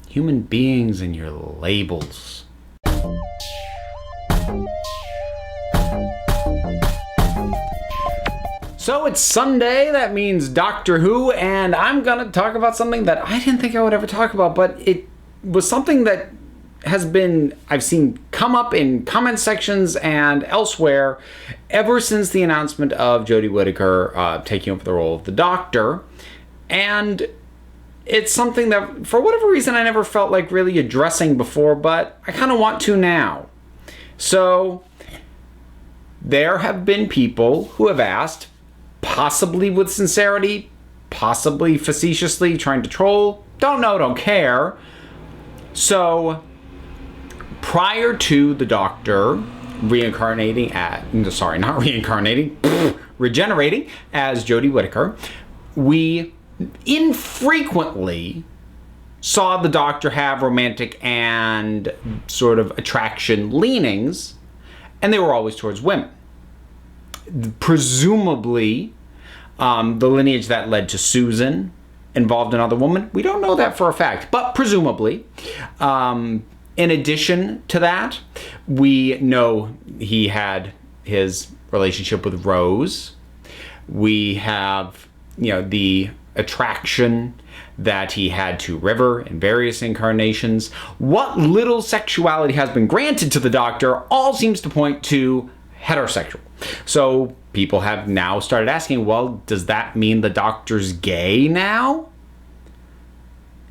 Human beings and your labels. So it's Sunday, that means Doctor Who, and I'm gonna talk about something that I didn't think I would ever talk about, but it was something that I've seen come up in comment sections and elsewhere ever since the announcement of Jodie Whittaker taking over the role of the Doctor. And it's something that, for whatever reason, I never felt like really addressing before, but I kind of want to now. So, there have been people who have asked, possibly with sincerity, possibly facetiously, trying to troll, don't know, don't care. So, prior to the Doctor regenerating as Jodie Whittaker, we infrequently saw the Doctor have romantic and sort of attraction leanings, and they were always towards women. Presumably, the lineage that led to Susan involved another woman. We don't know that for a fact, but presumably. In addition to that, we know he had his relationship with Rose. We have, the attraction that he had to River in various incarnations. What little sexuality has been granted to the Doctor all seems to point to heterosexual. So people have now started asking, well, does that mean the Doctor's gay now?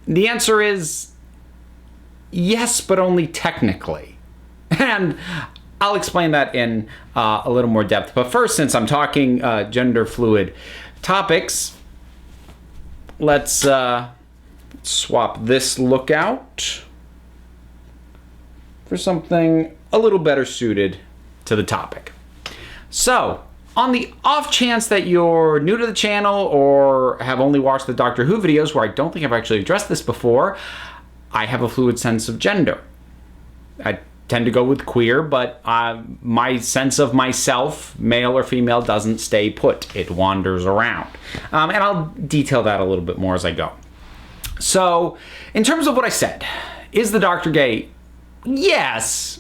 The answer is yes, but only technically. And I'll explain that in a little more depth. But first, since I'm talking gender fluid topics, let's swap this lookout for something a little better suited to the topic. So, on the off chance that you're new to the channel or have only watched the Doctor Who videos, where I don't think I've actually addressed this before, I have a fluid sense of gender. I tend to go with queer, but my sense of myself, male or female, doesn't stay put. It wanders around. And I'll detail that a little bit more as I go. So, in terms of what I said, is the Doctor gay? Yes,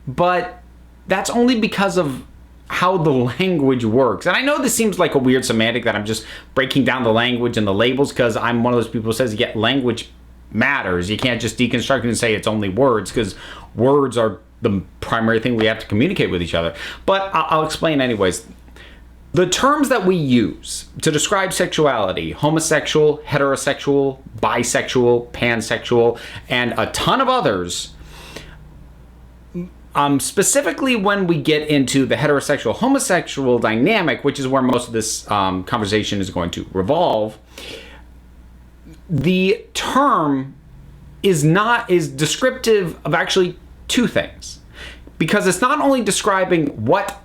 but that's only because of how the language works. And I know this seems like a weird semantic that I'm just breaking down the language and the labels, because I'm one of those people who says, yeah, language matters. You can't just deconstruct it and say it's only words, because words are the primary thing we have to communicate with each other. But I'll explain anyways. The terms that we use to describe sexuality, homosexual, heterosexual, bisexual, pansexual, and a ton of others, specifically when we get into the heterosexual-homosexual dynamic, which is where most of this conversation is going to revolve, the term is descriptive of actually two things. Because it's not only describing what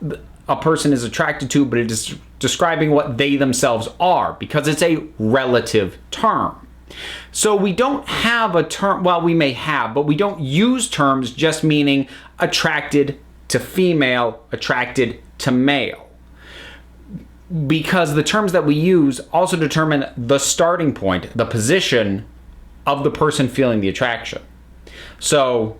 a person is attracted to, but it is describing what they themselves are, because it's a relative term. So we don't have a term, well, we may have, but we don't use terms just meaning attracted to female, attracted to male. Because the terms that we use also determine the starting point, the position of the person feeling the attraction. So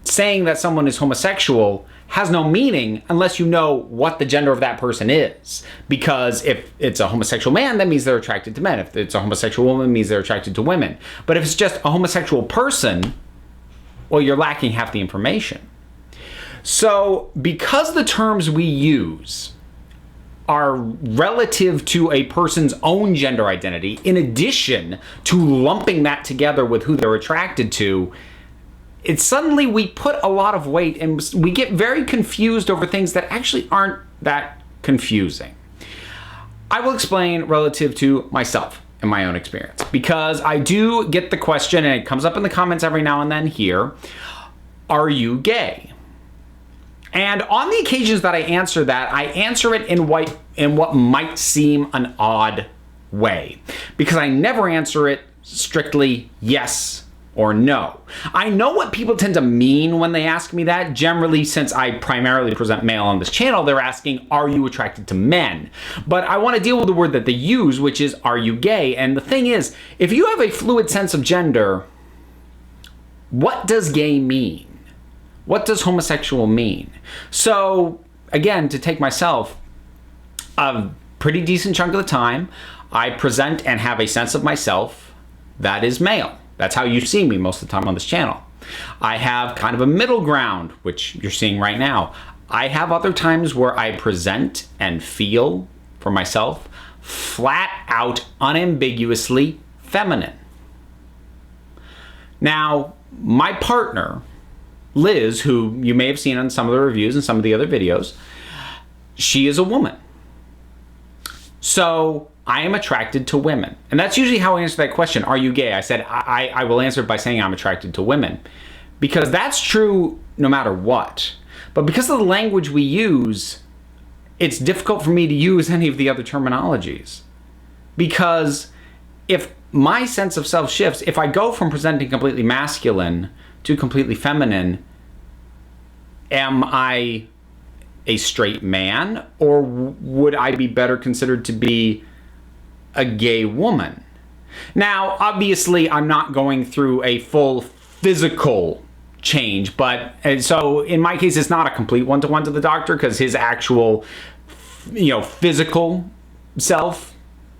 saying that someone is homosexual has no meaning unless you know what the gender of that person is. Because if it's a homosexual man, that means they're attracted to men. If it's a homosexual woman, it means they're attracted to women. But if it's just a homosexual person, well, you're lacking half the information. So because the terms we use are relative to a person's own gender identity, in addition to lumping that together with who they're attracted to, it's suddenly we put a lot of weight and we get very confused over things that actually aren't that confusing. I will explain relative to myself and my own experience, because I do get the question, and it comes up in the comments every now and then here, are you gay? And on the occasions that I answer that, I answer it in what might seem an odd way, because I never answer it strictly yes or no. I know what people tend to mean when they ask me that. Generally, since I primarily present male on this channel, they're asking, are you attracted to men? But I want to deal with the word that they use, which is, are you gay? And the thing is, if you have a fluid sense of gender, what does gay mean? What does homosexual mean? So, again, to take myself, a pretty decent chunk of the time, I present and have a sense of myself that is male. That's how you see me most of the time on this channel. I have kind of a middle ground, which you're seeing right now. I have other times where I present and feel for myself flat out, unambiguously feminine. Now, my partner, Liz, who you may have seen on some of the reviews and some of the other videos, she is a woman. So I am attracted to women. And that's usually how I answer that question. Are you gay? I said, I will answer it by saying I'm attracted to women. Because that's true no matter what. But because of the language we use, it's difficult for me to use any of the other terminologies. Because if my sense of self shifts, if I go from presenting completely masculine to completely feminine, am I a straight man? Or would I be better considered to be a gay woman? Now, obviously, I'm not going through a full physical change, but so in my case, it's not a complete one-to-one to the doctor because his actual, physical self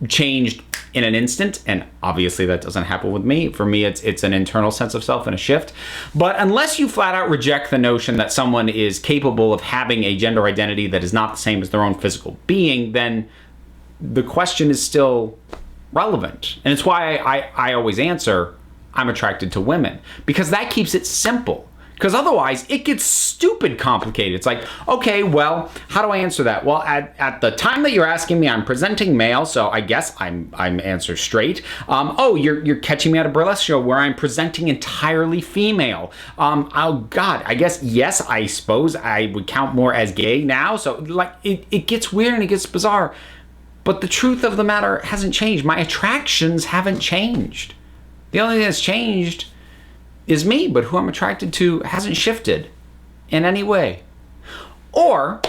changed in an instant, and obviously that doesn't happen with me. For me, it's an internal sense of self and a shift. But unless you flat out reject the notion that someone is capable of having a gender identity that is not the same as their own physical being, then the question is still relevant. And it's why I always answer, I'm attracted to women, because that keeps it simple. Because otherwise, it gets stupid complicated. It's like, okay, well, how do I answer that? Well, at the time that you're asking me, I'm presenting male, so I guess I'm answer straight. Oh, you're catching me at a burlesque show where I'm presenting entirely female. Oh God, I guess yes, I suppose I would count more as gay now. So like, it gets weird and it gets bizarre. But the truth of the matter hasn't changed. My attractions haven't changed. The only thing that's changed is me, but who I'm attracted to hasn't shifted in any way. Or,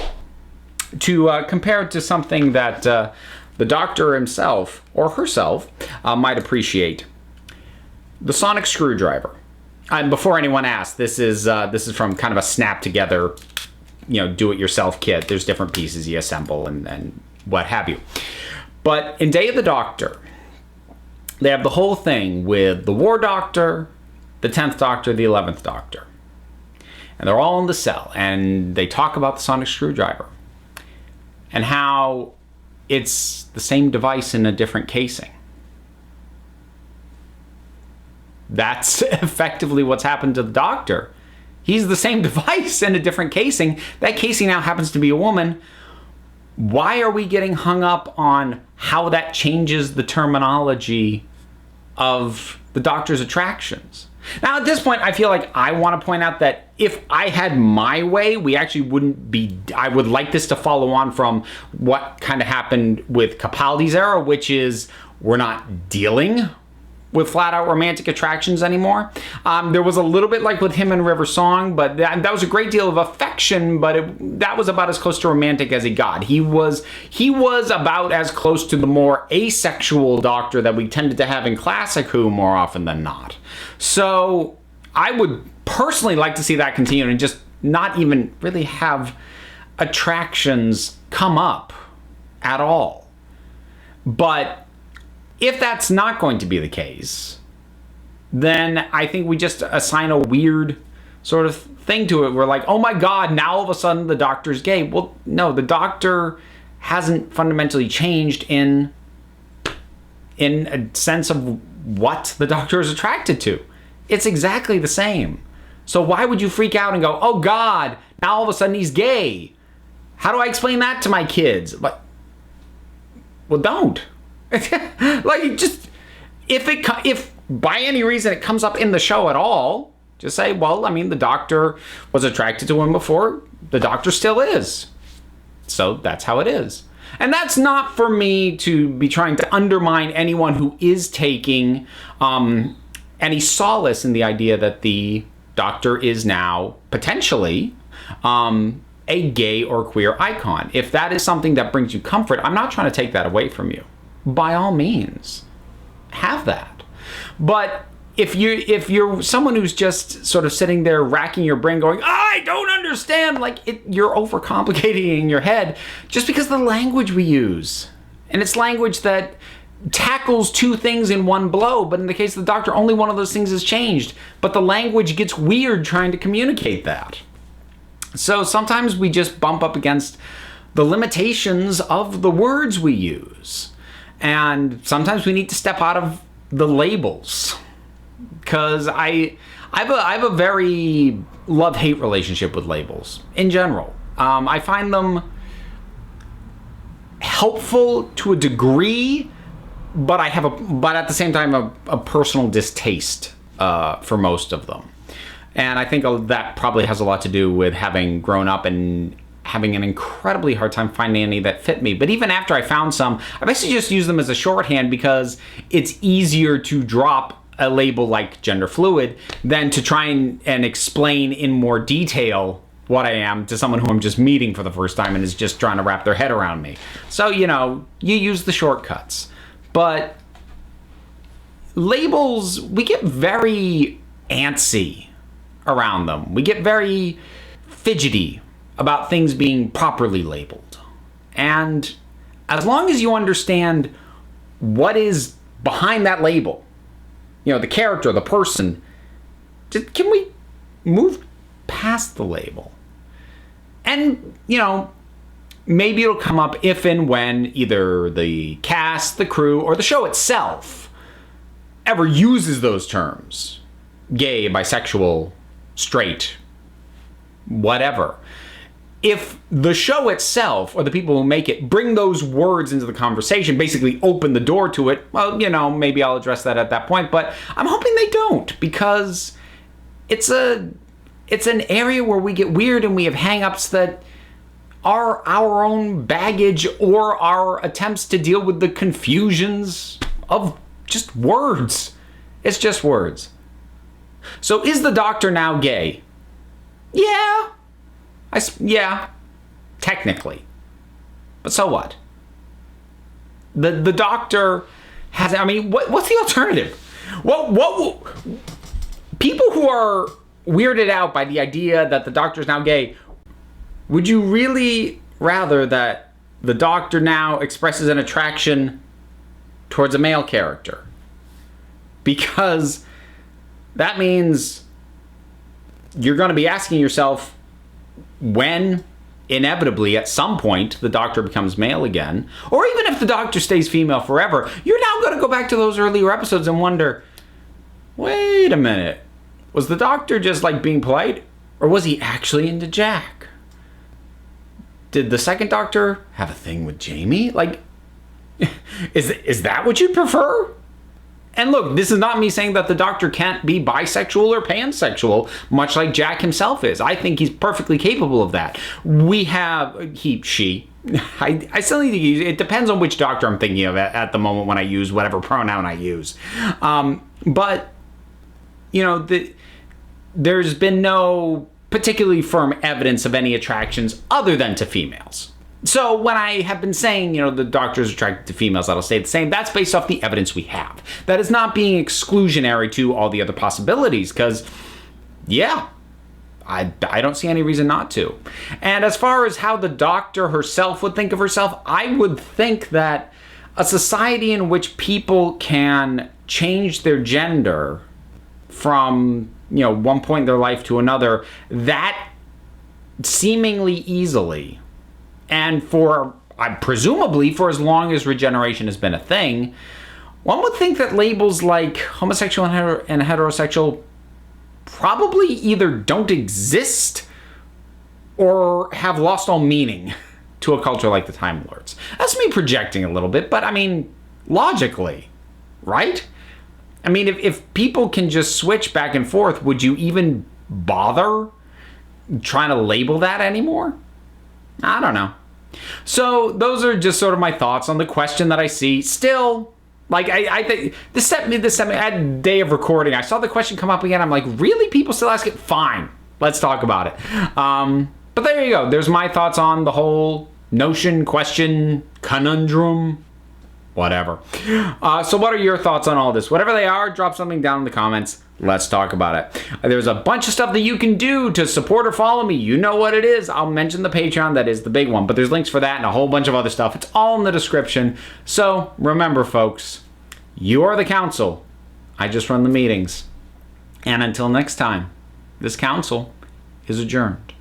to compare it to something that the doctor himself or herself might appreciate, the sonic screwdriver. And before anyone asks, this is from kind of a snap together, do-it-yourself kit. There's different pieces you assemble and what have you. But in Day of the Doctor, they have the whole thing with the War Doctor, the 10th Doctor, the 11th Doctor. And they're all in the cell, and they talk about the sonic screwdriver and how it's the same device in a different casing. That's effectively what's happened to the Doctor. He's the same device in a different casing. That casing now happens to be a woman. Why are we getting hung up on how that changes the terminology of the Doctor's attractions? Now, at this point, I feel like I want to point out that if I had my way, we actually wouldn't be... I would like this to follow on from what kind of happened with Capaldi's era, which is we're not dealing with flat-out romantic attractions anymore. There was a little bit like with him and River Song, but that was a great deal of affection, but that was about as close to romantic as he got. He was about as close to the more asexual Doctor that we tended to have in classic Who more often than not. So I would personally like to see that continue and just not even really have attractions come up at all. But if that's not going to be the case, then I think we just assign a weird sort of thing to it. We're like, oh my God, now all of a sudden the Doctor's gay. Well, no, the Doctor hasn't fundamentally changed in a sense of what the Doctor is attracted to. It's exactly the same. So why would you freak out and go, oh God, now all of a sudden he's gay? How do I explain that to my kids? Like, well, don't. Like, just if by any reason it comes up in the show at all, just say, well, I mean, the Doctor was attracted to him before, the Doctor still is. So that's how it is. And that's not for me to be trying to undermine anyone who is taking any solace in the idea that the doctor is now potentially a gay or queer icon. If that is something that brings you comfort, I'm not trying to take that away from you. By all means, have that. But if you're someone who's just sort of sitting there racking your brain going, I don't understand, you're overcomplicating in your head just because of the language we use. And it's language that tackles two things in one blow, but in the case of the doctor, only one of those things has changed. But the language gets weird trying to communicate that. So sometimes we just bump up against the limitations of the words we use. And sometimes we need to step out of the labels. Because I have a very love-hate relationship with labels in general. I find them helpful to a degree, but at the same time a personal distaste for most of them. And I think that probably has a lot to do with having grown up and having an incredibly hard time finding any that fit me. But even after I found some, I basically just use them as a shorthand because it's easier to drop a label like gender fluid than to try and explain in more detail what I am to someone who I'm just meeting for the first time and is just trying to wrap their head around me. So, you use the shortcuts. But labels, we get very antsy around them. We get very fidgety about things being properly labeled. And as long as you understand what is behind that label, the character, the person, can we move past the label? And, maybe it'll come up if and when either the cast, the crew, or the show itself ever uses those terms. Gay, bisexual, straight, whatever. If the show itself or the people who make it bring those words into the conversation, basically open the door to it, well, maybe I'll address that at that point. But I'm hoping they don't, because it's an area where we get weird and we have hang-ups that are our own baggage or our attempts to deal with the confusions of just words. It's just words. So is the doctor now gay? Yeah. Yeah, technically. But so what? The doctor has, what's the alternative? What people who are weirded out by the idea that the doctor is now gay, would you really rather that the doctor now expresses an attraction towards a male character? Because that means you're going to be asking yourself, when inevitably at some point the doctor becomes male again, or even if the doctor stays female forever, you're now going to go back to those earlier episodes and wonder, wait a minute, was the doctor just being polite, or was he actually into Jack? Did the second doctor have a thing with Jamie? Is that what you'd prefer? And look, this is not me saying that the doctor can't be bisexual or pansexual, much like Jack himself is. I think he's perfectly capable of that. She. I still need to use, it depends on which doctor I'm thinking of at the moment when I use whatever pronoun I use. But, there's been no particularly firm evidence of any attractions other than to females. So when I have been saying, the doctor is attracted to females, that'll stay the same, that's based off the evidence we have. That is not being exclusionary to all the other possibilities, because, I don't see any reason not to. And as far as how the doctor herself would think of herself, I would think that a society in which people can change their gender from, one point in their life to another, that seemingly easily, and presumably for as long as regeneration has been a thing, one would think that labels like homosexual and heterosexual probably either don't exist or have lost all meaning to a culture like the Time Lords. That's me projecting a little bit, but logically, right? If people can just switch back and forth, would you even bother trying to label that anymore? I don't know. So those are just sort of my thoughts on the question that I see. Still, Like, I think this set me at day of recording. I saw the question come up again. I'm like, really? People still ask it? Fine. Let's talk about it. But there you go. There's my thoughts on the whole notion, question, conundrum, whatever. So what are your thoughts on all this? Whatever they are, drop something down in the comments. Let's talk about it. There's a bunch of stuff that you can do to support or follow me. You know what it is. I'll mention the Patreon. That is the big one. But there's links for that and a whole bunch of other stuff. It's all in the description. So remember, folks, you are the council. I just run the meetings. And until next time, this council is adjourned.